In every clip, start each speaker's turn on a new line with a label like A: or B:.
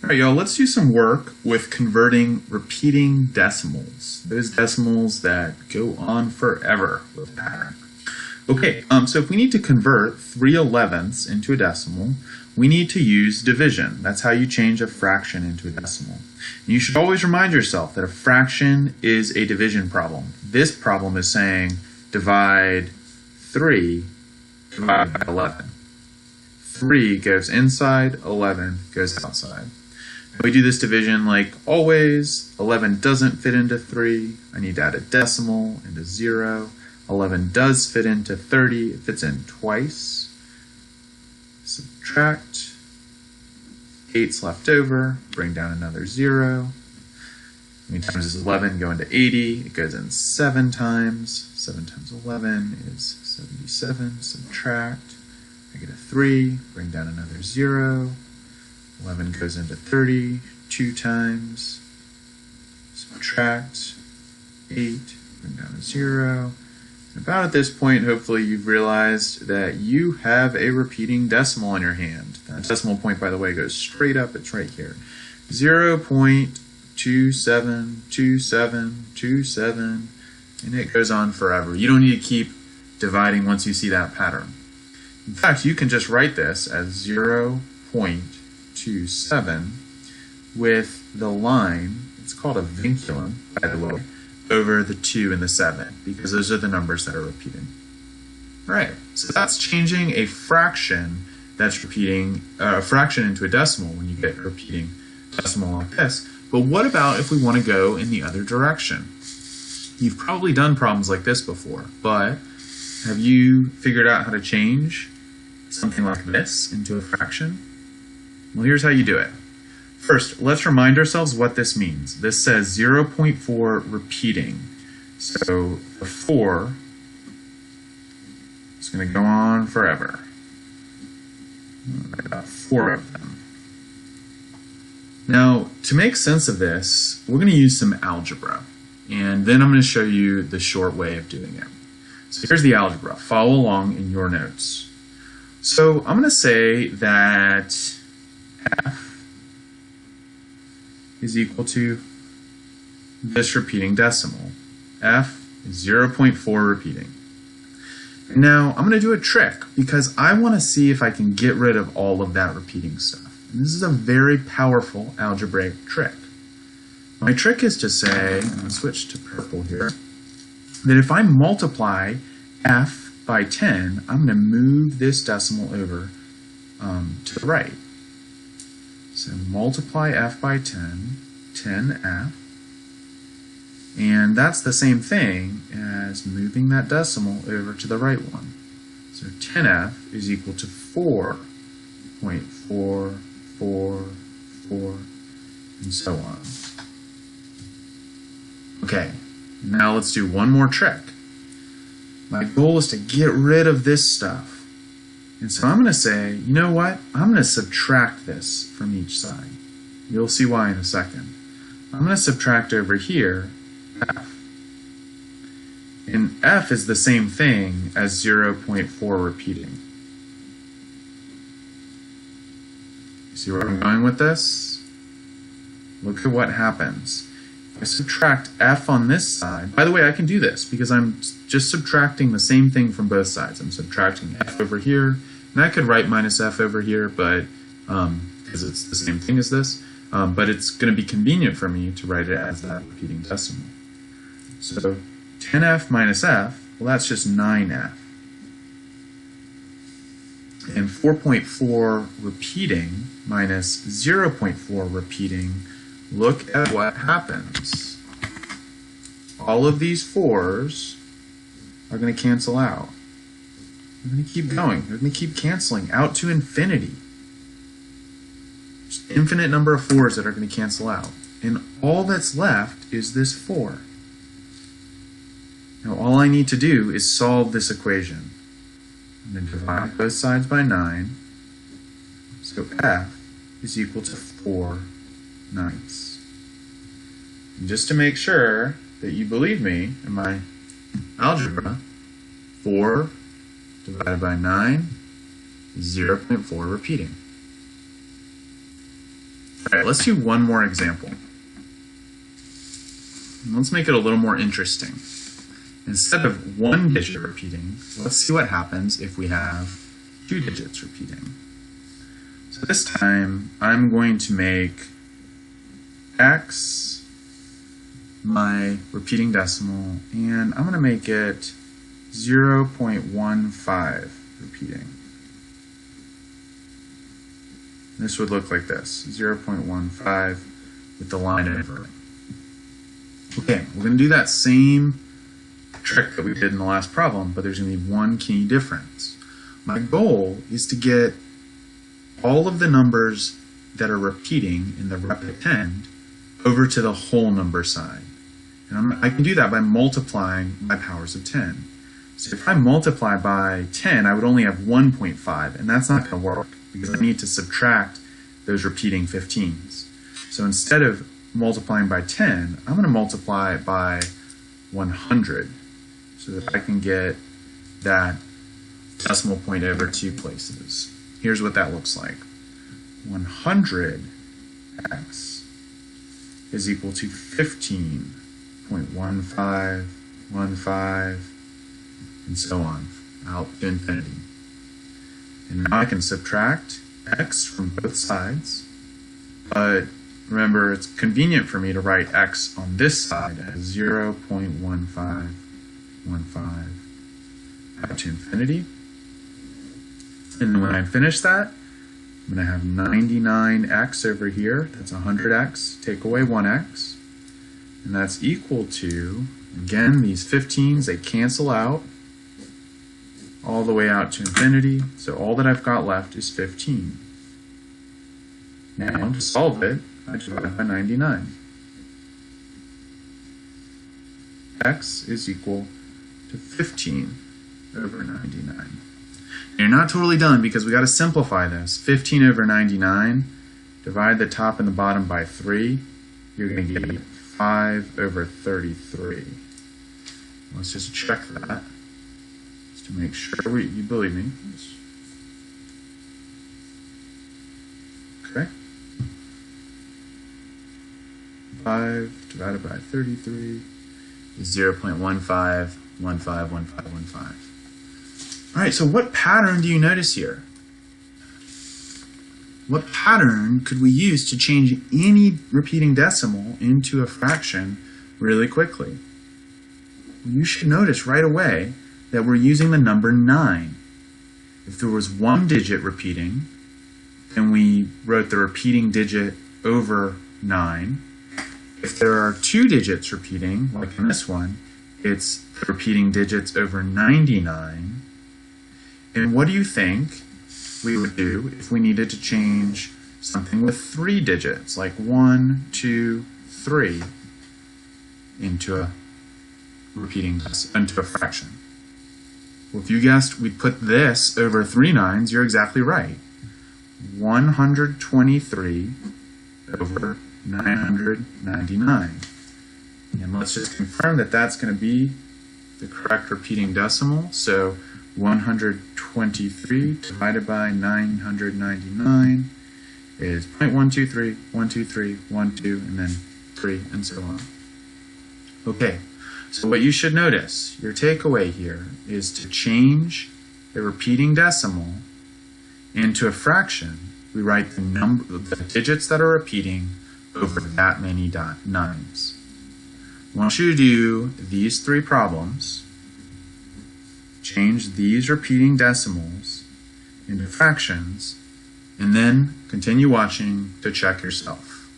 A: All right, y'all, let's do some work with converting repeating decimals. Those decimals that go on forever with pattern. Okay, so if we need to convert 3/11ths into a decimal, we need to use division. That's how you change a fraction into a decimal. And you should always remind yourself that a fraction is a division problem. This problem is saying divide 3 divided by 11. 3 goes inside, 11 goes outside. We do this division like always. 11 doesn't fit into 3. I need to add a decimal into 0. 11 does fit into 30. It fits in twice. Subtract. 8's left over. Bring down another 0. How many times does 11 go into 80? It goes in 7 times. 7 times 11 is 77. Subtract. I get a 3. Bring down another 0. 11 goes into 30 2 times. Subtract 8. Bring down a 0. About at this point, hopefully you've realized that you have a repeating decimal in your hand. That decimal point, by the way, goes straight up. It's right here. 0.272727, and it goes on forever. You don't need to keep dividing once you see that pattern. In fact, you can just write this as 0.27 with the line, it's called a vinculum, by the way, over the 2 and the 7, because those are the numbers that are repeating. Right, so that's changing a fraction that's repeating a fraction into a decimal when you get a repeating decimal like this. But what about if we want to go in the other direction? You've probably done problems like this before, but have you figured out how to change something like this into a fraction? Well, here's how you do it. First, let's remind ourselves what this means. This says 0.4 repeating. So the 4 is going to go on forever. About 4 of them. Now, to make sense of this, we're going to use some algebra. And then I'm going to show you the short way of doing it. So here's the algebra. Follow along in your notes. So I'm going to say that f is equal to this repeating decimal. F is 0.4 repeating. Now I'm going to do a trick because I want to see if I can get rid of all of that repeating stuff. And this is a very powerful algebraic trick. My trick is to say, I'm going to switch to purple here, that if I multiply f by 10, I'm going to move this decimal over to the right. So multiply f by 10, 10f, and that's the same thing as moving that decimal over to the right one. So 10f is equal to 4.444, and so on. Okay, now let's do one more trick. My goal is to get rid of this stuff. And so I'm going to say, you know what? I'm going to subtract this from each side. You'll see why in a second. I'm going to subtract over here f. And f is the same thing as 0.4 repeating. You see where I'm going with this? Look at what happens. If I subtract f on this side, by the way, I can do this because I'm just subtracting the same thing from both sides. I'm subtracting f over here, and I could write minus f over here, but because it's the same thing as this, but it's going to be convenient for me to write it as that repeating decimal. So 10f minus f, well, that's just 9f. And 4.4 repeating minus 0.4 repeating, look at what happens. All of these 4's are going to cancel out. They're going to keep going. They're going to keep canceling out to infinity. There's an infinite number of 4's that are going to cancel out. And all that's left is this 4. Now all I need to do is solve this equation. I'm going to divide both sides by 9. So f is equal to 4/9. And just to make sure that you believe me in my algebra, 4 divided by 9 is 0.4 repeating. All right, let's do one more example. Let's make it a little more interesting. Instead of one digit repeating, let's see what happens if we have two digits repeating. So this time, I'm going to make x my repeating decimal, and I'm going to make it 0.15 repeating. This would look like this, 0.15 with the line over it. Okay, we're going to do that same trick that we did in the last problem, but there's going to be one key difference. My goal is to get all of the numbers that are repeating in the repetend over to the whole number side. And I can do that by multiplying by powers of 10. So if I multiply by 10, I would only have 1.5, and that's not going to work because I need to subtract those repeating 15s. So instead of multiplying by 10, I'm going to multiply it by 100 so that I can get that decimal point over two places. Here's what that looks like. 100x is equal to 15.1515 and so on out to infinity. And now I can subtract x from both sides, but remember it's convenient for me to write x on this side as 0.1515 out to infinity. And then when I finish that, I'm going to have 99x over here. That's 100x. Take away 1x. And that's equal to, again, these 15s, they cancel out all the way out to infinity. So all that I've got left is 15. Now, to solve it, I divide by 99. X is equal to 15 over 99. You're not totally done because we got to simplify this. 15 over 99, divide the top and the bottom by 3. You're going to get 5 over 33. Let's just check that just to make sure you believe me. Okay. 5 divided by 33 is 0.15151515. All right, so what pattern do you notice here? What pattern could we use to change any repeating decimal into a fraction really quickly? You should notice right away that we're using the number 9. If there was one digit repeating, then we wrote the repeating digit over 9. If there are two digits repeating, like in this one, it's the repeating digits over 99. And what do you think we would do if we needed to change something with 3 digits, like 1, 2, 3, into a into a fraction? Well, if you guessed we'd put this over 3 9s, you're exactly right. 123 over 999. And let's just confirm that that's going to be the correct repeating decimal. So 123 divided by 999 is 0.123, 123, 12, and then 3, and so on. Okay, so what you should notice, your takeaway here, is to change a repeating decimal into a fraction. We write the digits that are repeating over that many nines. I want you to do these 3 problems. Change these repeating decimals into fractions, and then continue watching to check yourself.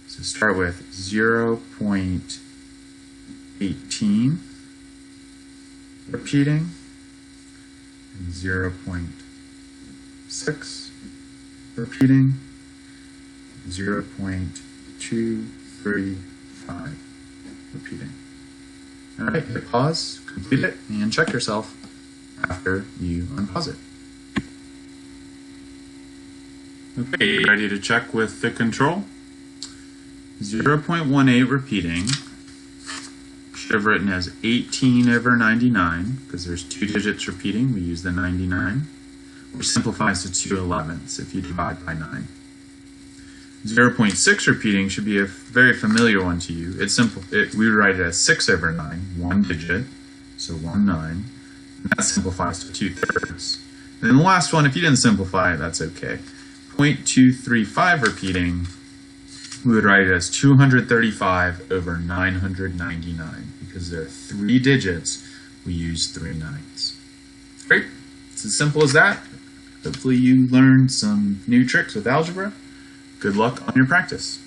A: So start with 0.18 repeating, and 0.6 repeating, 0.235 repeating. All right, hit pause, complete it, and check yourself after you unpause it. Okay, ready to check with the control? 0.18 repeating. Should have written as 18 over 99, because there's 2 digits repeating, we use the 99, which simplifies to 2 11ths if you divide by 9. 0.6 repeating should be a very familiar one to you. It's simple. We would write it as 6 over 9, one digit, so 1, 9. And that simplifies to 2/3. And then the last one, if you didn't simplify it, that's okay. 0.235 repeating, we would write it as 235 over 999. Because there are 3 digits, we use 3 nines. Great. It's as simple as that. Hopefully you learned some new tricks with algebra. Good luck on your practice.